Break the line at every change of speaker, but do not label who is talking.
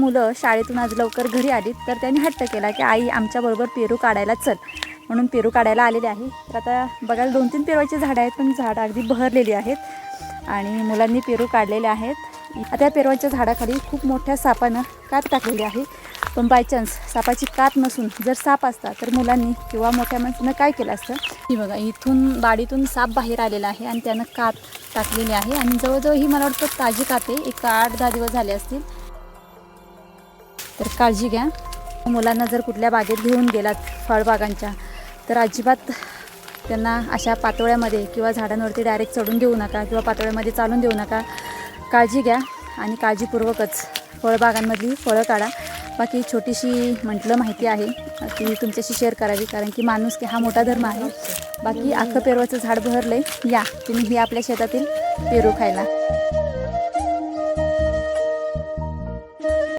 मुलं शाळेतून आज लवकर घरी आलीत, तर त्यांनी हट्ट केला की आई आमच्याबरोबर पेरू काढायला चल, म्हणून पेरू काढायला आलेले आहे. तर आता बघायला 2-3 पेरूची झाडं आहेत, पण झाडं अगदी बहरलेली आहेत आणि मुलांनी पेरू काढलेले आहेत. आता त्या पेरूच्या झाडाखाली खूप मोठ्या सापानं कात टाकलेली आहे. पण बायचान्स सापाची कात नसून जर साप असता तर मुलांनी किंवा मोठ्या माणसानं काय केलं असतं. ही बघा, इथून बाडीतून साप बाहेर आलेला आहे आणि त्यानं कात टाकलेली आहे आणि जवळजवळ ही मला वाटतं ताजी काते, एक 8-10 दिवस झाले असतील. तर काळजी घ्या. मुलांना जर कुठल्या बागेत घेऊन गेलात फळबागांच्या, तर अजिबात त्यांना अशा पातोळ्यामध्ये किंवा झाडांवरती डायरेक्ट चढून देऊ नका किंवा पातोळ्यामध्ये चालून देऊ नका. काळजी घ्या आणि काळजीपूर्वकच फळबागांमधली फळं काढा. बाकी छोटीशी म्हटलं माहिती आहे ती तुमच्याशी शेअर करावी, कारण की माणूस हा मोठा धर्म आहे. बाकी अख्खं पेरूचं झाड बहरलं आहे. या तुम्ही ही आपल्या शेतातील पेरू खायला.